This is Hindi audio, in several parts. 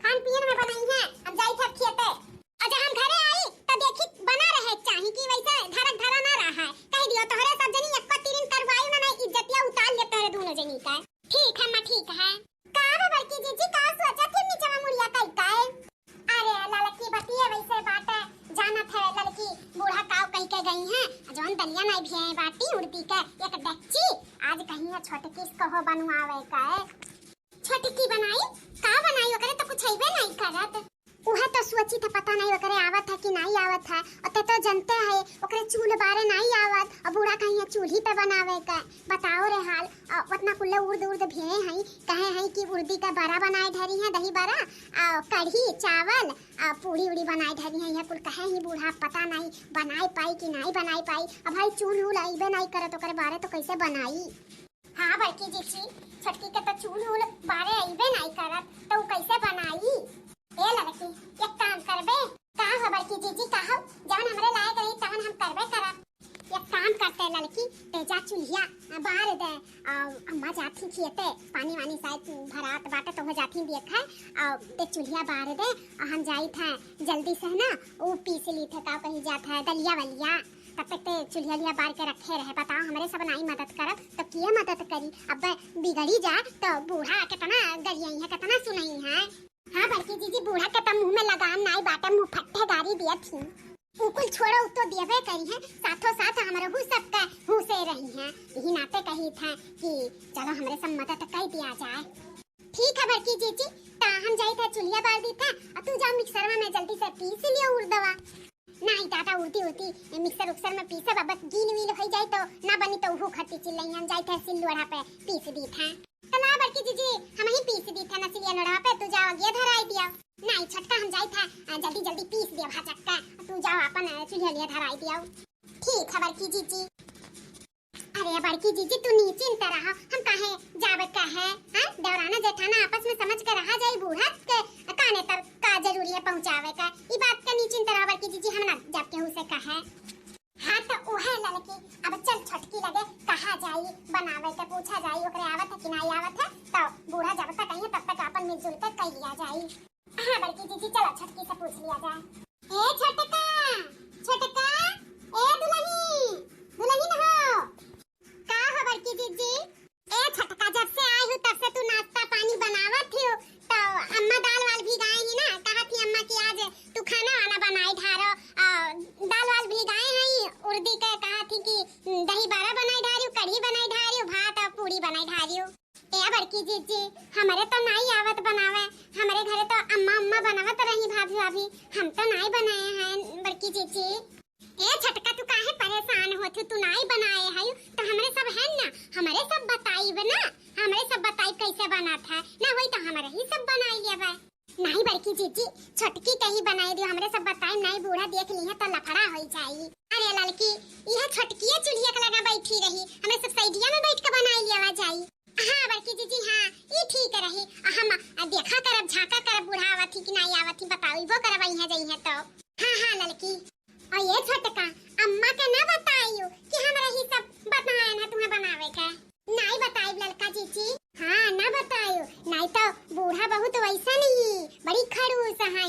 खान पियन में बनाई है हम जाई था खेते अजा हम घरे आई त देखी बना रहे चाही कि वैसे धरक धरा ना रहा है कह दियो तोहरे सब जनी एक तीन करवाई ना इज्जतिया उतार ले तोहरे दोनों जनी का ठीक है मां ठीक है का रे बड़की जीजी का सोचा थे नीचे मुड़िया कई का अरे लड़की बतिए वैसे बात जाना था लड़की बूढ़ा काव कह के गई है जौन दलिया नहीं भी है बाटी उड़ती के एक डेक्ची आज कहीं छोटे किस कहो बनवावे का छोटी की बनाई का बनाई ओकरे तो कुछ हईबे नहीं करत उहे तो सोची था पता नहीं ओकरे आवत है कि नहीं आवत है और तो जनते है ओकरे चूल्हे बारे नहीं आवत और बूढ़ा कहीं चूल्ही पे बनावे का बताओ रे हाल उतना कुल्ले उर्द उर्द भेए हैं कहे हैं कि उर्दी का बड़ा बनाए धरी है दही बड़ा कढ़ी चावल पूरी उड़ी बनाए धरी है कुल कहे ही बूढ़ा पता नहीं बनाए पाई कि नहीं बनाए पाई अब भाई चूल्ह उल आइबे नहीं करत ओकरे बारे तो कैसे बनाई हां बड़की जीजी छटकी के तो चूल्ह उल बारे आइबे नहीं करत तो कैसे बनाई ए लड़की एक काम करबे का हो बड़की जीजी का हो जवन हमरे लायक रही तवन हम करबे करब एक काम करते लड़की तेजा चुल्हिया बार दे अम्मा जाती खेते पानी वानी शायद भरात बाटे तो हो जाती देखा ते चुल्हिया बार दे हम जाई था जल्दी से ना वो पीस ली थे का कहीं जाता है दलिया वलिया तब तक ते चुल्हिया लिया बार के रखे रहे बताओ हमरे सब नहीं मदद करब तो किए मदद करी अब बिगड़ी जा तो बूढ़ा कितना गरियाई है कितना सुनाई है हां बड़की जीजी बूढ़ा के तो मुंह में लगाम नहीं बाटे मुंह फट्टे गारी दिया थी उकुल छोड़ो तो देवे करी है साथों साथ हमरे हु सब का हु से रही है यही नाते कही था कि चलो हमरे सब मदद कर दिया जाए ठीक है बड़की जीजी ता हम जाई था चुल्हिया बार दी था और तू जा मिक्सर में जल्दी से पीस लियो उर्दवा नहीं दादा उड़ती उड़ती मिक्सर उक्सर में पीसे बाबा गील वील हो जाए तो ना बनी तो वो खट्टी चिल्लाई हम जाई थे सिल्लोड़ा पे पीस दी था तला बड़की जीजी हम ही पीस दी था ना सिल्लोड़ा पे तू जाओ आगे धराई दिया नहीं छटका हम जाई था जल्दी जल्दी पीस दिया भाचक्का तू जाओ अपन चुल्हिया लिया धराई दिया ठीक है बड़की जीजी अरे बड़की जीजी तू निश्चिंत रहा हम काहे जावे काहे हां देवराना जेठाना आपस में समझ कर रहा जाई बूढ़ा के काने तक का जरूरी है पहुंचावे का ई बात का निश्चिंत रहा बड़की जीजी हम ना जब केहू से कहे हां तो ओहे लड़की अब चल छटकी लगे कहा जाई बनावे के पूछा जाई ओकरे आवत है कि नहीं आवत है तो बूढ़ा जब तक कहिए तब तक अपन मिलजुल कर कर लिया जाई हां बड़की जीजी चलो छटकी से पूछ लिया जाए ए छटका छटका ए दुल्हनी दुल्हनी न हो का हो बड़की जीजी ए छटका जब से आई हूं तब से तू नाश्ता पानी बनावत हो तो अम्मा दाल वाल भी गाई ही ना कहा थी अम्मा की आज तू खाना वाला बनाई ढारो दाल वाल भी गाए हैं उर्दी के कहा थी कि दही बड़ा बनाई ढारियो कढ़ी बनाई ढारियो भात और पूरी बनाई ढारियो ए बड़की जीजी हमारे तो नहीं आवत बनावे हमारे घरे तो अम्मा अम्मा बनावत रही भाभी भाभी हम तो नहीं बनाए हैं बड़की जीजी ए छटका तू काहे परेशान होत तू नहीं बनाए है तो हमरे सब है ना हमरे सब बताई बना हमरे सब बताई कैसे बना था ना वही तो हमरे ही सब बनाई लेबे नहीं बड़की जीजी छटकी कहीं बनाई दियो हमरे सब बताई नहीं बूढ़ा देख ली है तो लफड़ा हो जाई अरे लड़की यह छटकीए चुल्हिया के लगा बैठी रही हमरे सब साइडिया में बैठ के बनाई लेवा जाई हां बड़की जीजी हां ये ठीक रही हम देखा करब झाका करब बूढ़ा आवत कि नहीं आवत बताइबो करब यहां जई है तो हां हां लड़की और ये छटका अम्मा के ना बताइयो कि हमरा ही सब बताए ना तुम्हें बनावे का नहीं बताई लड़का जीजी हां ना बताइयो नहीं तो बूढ़ा बहुत वैसा नहीं बड़ी खड़ूस है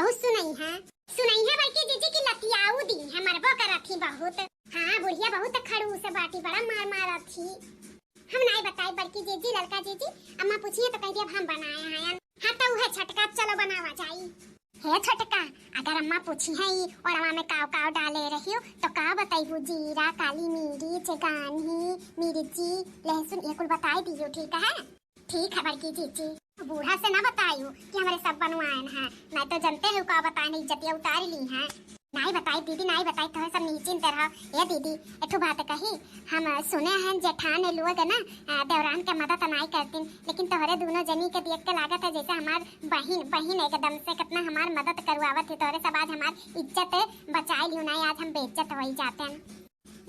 बहुत सुनई है बड़की जीजी की लतियाऊ दी है मरबो करथी बहुत हां बुढ़िया बहुत खड़ूस बाटी बड़ा मार मारत थी हम नहीं बताई बड़की जीजी लड़का जीजी अम्मा पूछिए तो कह दिया हम बनाए हैं हां तो वह छटका चलो बनावा जाई हे छटका अगर अम्मा पूछी है और अम्मा में काव काव डाले रही हो तो का बताइबू जीरा काली मिर्च गानी मिर्ची लहसुन ये कुल बताई दियो ठीक है बड़की जीजी बूढ़ा से ना बताइयो कि हमारे सब बनवाए हैं मैं तो जानते हो का बताने इज्जतिया उतार ली है नहीं बताई दीदी नहीं बताई तो सब निश्चिंत रहो ये दीदी एक बात कही हम सुने हैं जेठान लोग ना देवरान के मदद नहीं करती लेकिन तोहरे दोनों जनी के देख के लागत है जैसे हमार बहन एकदम से कितना हमार मदद करवावत है तोहरे सब आज हमार इज्जत बचाई लियो नहीं आज हम बेइज्जत हो ही जाते हैं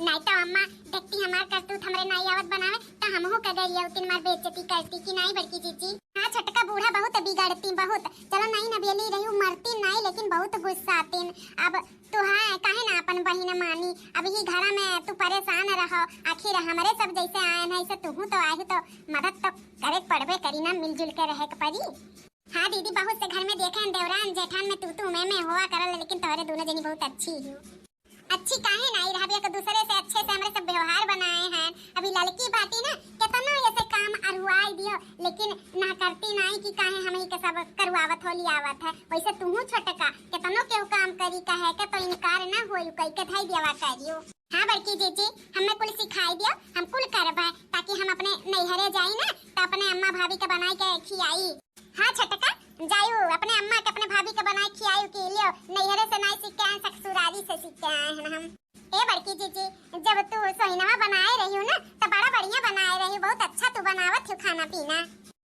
नहीं तो अम्मा देखती हमार करतूत हमरे नहीं आवत बनावे तो हमहु कर देलियो उतिन मार बेइज्जती करती कि नहीं बड़की जीजी हां छटका बूढ़ा बहुत बिगड़ती बहुत चलो नहीं ना बेली रही मरती नहीं लेकिन बहुत गुस्सा आती अब तो है काहे ना अपन बहिन मानी अब ही घर में तू परेशान रहो आखिर हमरे सब जैसे आए हैं ऐसे तू तो आए तो मदद तो करे पड़बे करी ना मिलजुल के रहे के पड़ी हाँ दीदी, बहुत से घर में देखे हैं देवरान जेठान में तू मैं हुआ करल, लेकिन तोहरे दोनों जनी बहुत अच्छी हो। अच्छी काहे नहीं रहा, एक दूसरे से अच्छे से हमरे सब व्यवहार बनाए हैं। अभी लड़की बाटी ना कितना ऐसे काम अरुआई दियो, लेकिन ना करती नहीं कि काहे हमें के सब करवावत होली आवत है। वैसे तुमहू छोटका कितनो के काम करी कहे के तो इनकार ना होई, कई के थाई देवा करियो। हाँ बड़की जीजी, हमें कुल सिखाई दियो, हम कुल करबे ताकि हम अपने नैहरे जाई ना तो अपने अम्मा भाभी के बनाई के खियाई। हाँ छोटका जायू, अपने अम्मा के अपने भाभी के बनाई खियायू के लियो, नैहरे से नहीं सीख के आए, ससुरारी से सीख के आए हैं हम। ए बड़की जीजी, जब तू सोहिनवा बनाए रही हो ना तो बड़ा बढ़िया बनाए रही, बहुत अच्छा तू बनावत हो खाना पीना।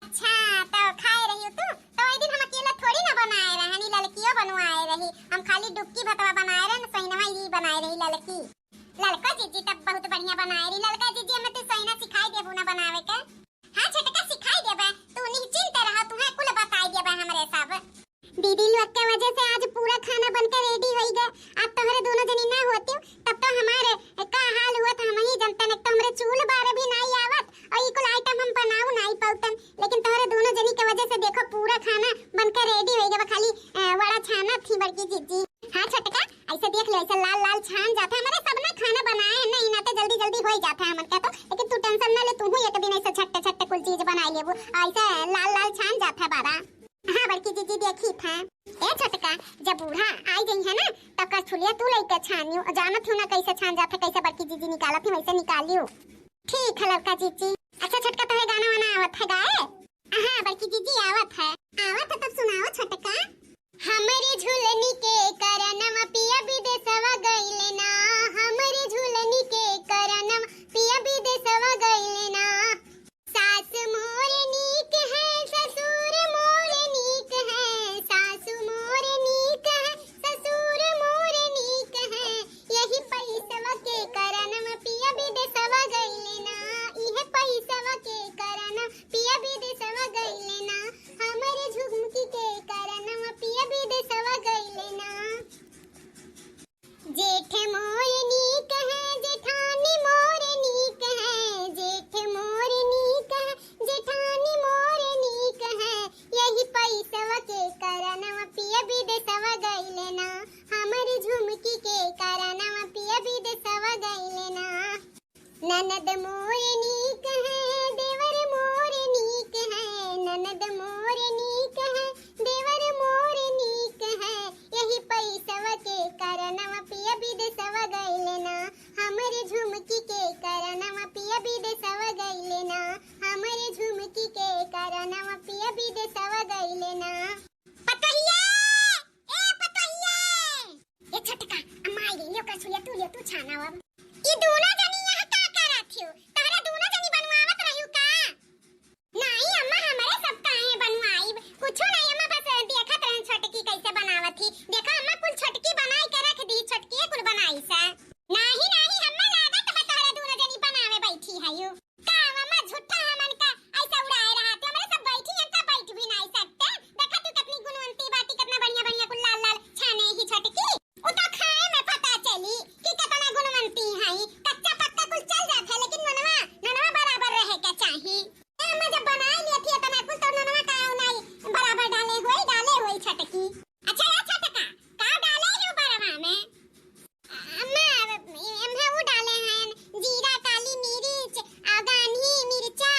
अच्छा तो खाए रही हो तू, तो एक दिन हम अकेला थोड़ी ना बनाए रहे, नी लड़कियों बनवाए रही, हम खाली डुबकी भतवा बनाए रहे ना, सोहिनवा ही बनाए रही लड़की। लड़का जीजी तब बहुत बढ़िया बनाए रही। लड़का जीजी हमें तू सोहिना सिखाई देबू ना बनावे के। हाँ छोटका सिखाई देबे, तू निश्चिंत रह, तुम्हें कुल बताई देबे हमरे सब। दीदी लोग के वजह से आज पूरा खाना बनकर रेडी हो गया। अब तोहरे दोनों जनी ना होती तब तो हमारे का हाल हुआ था हम ही जानते न, तो हमरे चूल बारे भी नहीं आवत और ई कुल आइटम हम बनाऊ नहीं पाउतन, लेकिन तोहरे दोनों जनी के वजह से देखो पूरा खाना बनकर रेडी हो गया। खाली वड़ा छाना थी बड़की जीजी। हाँ छोटका ऐसे देख ले, ऐसे लाल लाल छान जाता है, हमारे सब ने खाना बनाए हैं नहीं ना, तो जल्दी जल्दी हो ही जाता है हमन का तो, लेकिन तू टेंशन ना ले, तू ही एक दिन ऐसे छट्टे छट्टे कुल चीज बना लेबू, ऐसे लाल लाल छान जाता है बारा। हाँ बड़की जीजी देखी था। ए छोटका जब बूढ़ा आई गई है ना तब का छुलिया तू लेके छानियो, जानत हो ना कैसे छान जाता, कैसे बड़की जीजी निकालत थी वैसे निकालियो। ठीक है लड़का जीजी। अच्छा छोटका तो गाना वाना आवत है गाए? हाँ बड़की जीजी आवत है तब सुनाओ छोटका। हमरे झुलनी के करनम पिया विदेशवा गइले ना, हमरे झुलनी के करनम पिया विदेशवा गइले ना, सास मोर नीक है ससुर मोर नीक है, सासु मोर नीक है ससुर मोर नीक है, यही पैसवा के करनम पिया विदेशवा गइले ना, इहे पैसवा के करनम पिया विदेशवा गइले ना, हमरे झुमकी के करनम पिया विदेशवा गइले ना, जेठ मोर नीक है जेठानी मोर नीक है, जेठ मोर नीक है जेठानी मोर नीक है, यही पैसवा के करनम पिया विदेशवा गइले ना, हमरे झुमकी के करनम पिया विदेशवा गइले ना, ननद मोर नीक है देवर मोर नीक है, ननद मोर नीक है देवर मोर नीक है, यही पैसवा के करनम पिया विदेशवा गइले ना, हमरे झुमकी के करनम पिया विदेशवा गइले ना, हमरे झुमकी के करनम पिया विदेशवा गइले ना। पतैया ए पतैया, ए छोटका अम्मा आई लियो कर सुलिया तू लियो तू छाना अब। ई दोनों जनी यहाँ का करत हो, तोहरा दोनों जनी बनवावत रहियो का? नहीं अम्मा हमारे सब काहे बनवाई, कुछो नहीं अम्मा, बस देखत रहन छोटकी कैसे बनावत थी, देखा अम्मा कुल छोटकी बनाई के रख दी, छोटकी कुल बनाई सा। नहीं नहीं अम्मा लागत बा तोहरा दोनों जनी बनावे बैठी है यो का अम्मा, झूठा हमन का ऐसा उड़ाए रहा तो हमारे सब बैठी हैं, का बैठ भी नहीं सकते, देखा तू कितनी गुणवंती बाटी, कितना बढ़िया बढ़िया कुल लाल लाल छाने ही छोटकी, उ तो खाए में पता चली कि कितना गुणवंती है, कच्चा पक्का कुल चल जाता है, लेकिन ननवा बराबर रहे के चाहिए। अम्मा जब बनाई ली थी इतना कुल तो ननवा का नहीं बराबर डाले होई छोटकी। अच्छा या छोटका का डाले हो बरवा में? अम्मा एम्हे वो डाले हैं जीरा काली मिर्च आगानी मिर्चा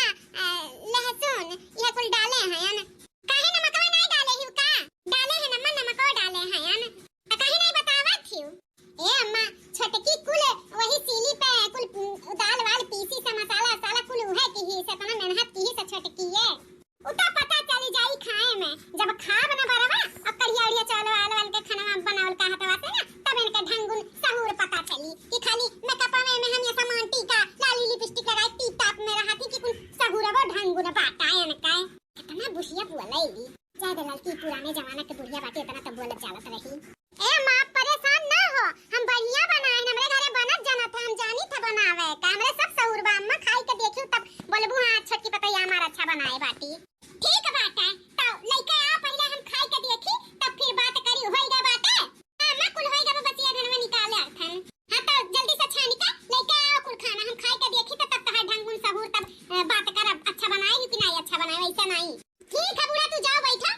लहसुन ये कुल डाले हैं न, काहे नमक नहीं डाले हो का? डाले हैं नमक डाले हैं न, काहे नहीं बतावत हो? ए अम्मा छोटकी कुल वही सीली पे कुल दाल वाल पीसी सा मसाला साला कुल उहे की ही से तना मेहनत की ही से छोटकी है, उता पता चली जाई खाए में, जब खाब ना बरवा अब करिया चावल वाल के खाना बनावल का हतवा से ना तब इनके ढंगुन सहूर पता चली कि खाली मेकअप में हम ये सामान टीका लाली लिपस्टिक लगाई टीप टाप में रहा थी कि कुल सहूरवा ढंगुन बाटा है न काय, कितना बुढ़िया बोलैली, ज्यादा लड़की पुराने जमाना के बुढ़िया बाटे इतना तब बोलत जावत रही। ए मां परेशान ना हो, हम बढ़िया बनाए, हमरे घरे बनत जाना था, हम जानी था बनावे का, हमरे सब सहूर बा, अम्मा खाई के देखियो तब बोलबू हां छोटकी पतैया हमारा अच्छा बनाए बाटी। ठीक बात है तो लइके आ पहले हम खाई के देखी तब फिर बात करी, होइगा बात है अम्मा कुल होइगा बस ये घनवा निकाले अथन। हां तो जल्दी से छानी का लइके आओ कुल खाना हम खाई के देखी तब तहां ढंगुन सहूर तब बात करब, अच्छा बनाए कि नहीं अच्छा बनाए वैसा नहीं। ठीक है बुढ़ा तू जाओ बैठा,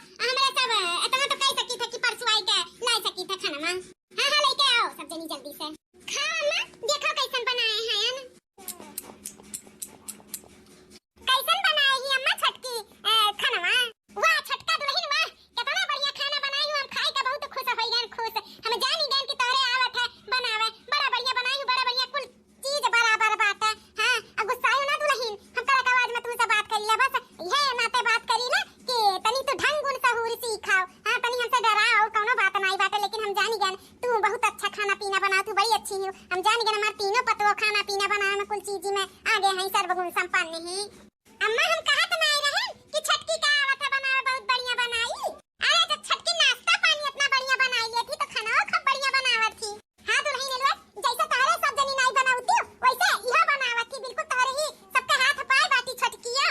बड़ी अच्छी हूँ। हम जान गए हमारे तीनों पतों खाना पीना बनाने में कुल चीज में आगे हैं, सर्वगुण संपन्न ही। अम्मा हम कहा तो नहीं रहे कि छटकी का आवत बनावे बहुत बढ़िया बनाई। अरे जब छटकी नाश्ता पानी इतना बढ़िया बनाई ली थी तो खाना खूब बढ़िया बनावत थी। हाँ दुल्हन ने जैसे तारे सब जनी नहीं बनावती वैसे यह बनावत थी, बिल्कुल तारे ही सबका हाथ पाए बाटी छटकिया।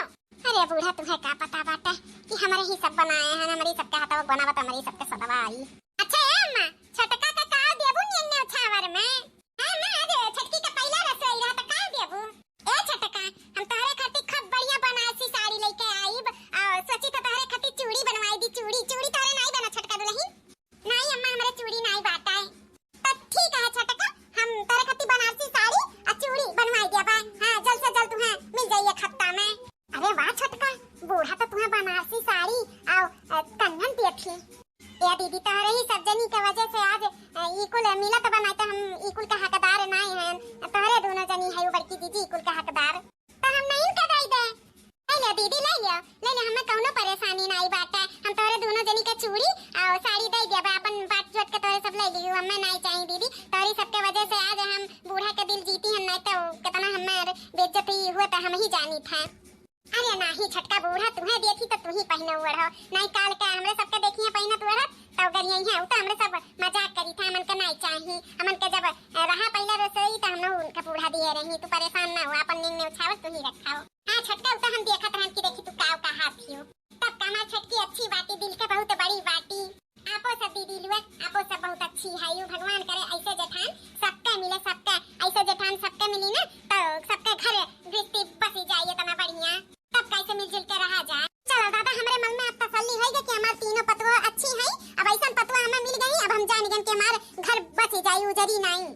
अरे बूढ़ा तुम्हें क्या पता बाटा कि हमारे ही सब बनाए हैं, हमारी सबका हाथ बनावत हमारी सबके सदवा आई। अच्छा है अम्मा छटका का का देबू निन्ने छावर में? हां मां आज छटकी का पहला रसोई रहा तो का देबू? ए छटका हम तोहरे खातिर खूब बढ़िया बनारसी साड़ी लेके आईब और सोची तो तोहरे खातिर चूड़ी बनवाई दी। चूड़ी तोहरे नहीं बना छटका दुल्हन? नहीं अम्मा हमारे चूड़ी नहीं बाटा है। तो ठीक है छटका हम तोहरे खातिर बनारसी साड़ी और चूड़ी बनवाई देबा। हां जल्द से जल्द तुम्हें मिल जाई एक हफ्ता में। अरे वाह छटका बूढ़ा तो तुम्हें बनारसी साड़ी और कंगन दिए थी। या दीदी तोहरे ही सब जनी के वजह से आज इकुल मिला तो बनाए तो हम इकुल का हकदार नहीं हैं। तोहरे दोनों जनी है बड़की दीदी इकुल का हकदार तो हम नहीं का दई दे। ले दीदी ले हमें कोनो परेशानी नहीं बाटा। हम तोहरे दोनों जनी के चूड़ी और साड़ी दई देबा, अपन बाट जोट के तोहरे सब ले लियो। हमें नहीं चाहिए दीदी, तोहरी सबके वजह से आज हम बूढ़ा के दिल जीती हम, नहीं तो कितना हमारे बेइज्जती हुआ तो हम ही जानी था। अरे नहीं छटका बूढ़ा तुम्हें देखी तो तू ही पहने हुए रहो, नहीं काल का हमरे सबके देखिए पहना तू रह तो गरिया है तो हमरे सब मजाक करी था। हमन के नहीं चाहिए, हमन के जब रहा पहला रसोई तो हम उनका बूढ़ा दिए रही। तू परेशान ना हो, अपन निन्ने उछावत तू ही रखाओ। हां छटका उता हम देखत रहन की देखी तू काव का हाथ हियो तब कमा छटकी अच्छी बाटी दिल के बहुत बड़ी बाटी। आपो सब दीदी लुआ आपो सब बहुत अच्छी है। यू भगवान करे ऐसे जेठान सबके मिले, सबके ऐसे जेठान सबके मिली ना तो सबके घर गृहस्थी बसी जाए तना बढ़िया, तब कैसे मिलजुल के रहा जाए। चलो दादा हमरे मन में अब तसल्ली है कि हमार तीनों पतवा अच्छी हैं। अब ऐसा पतवा हमें मिल गई, अब हम जान गए कि हमारे घर बस जाई उजरी नहीं।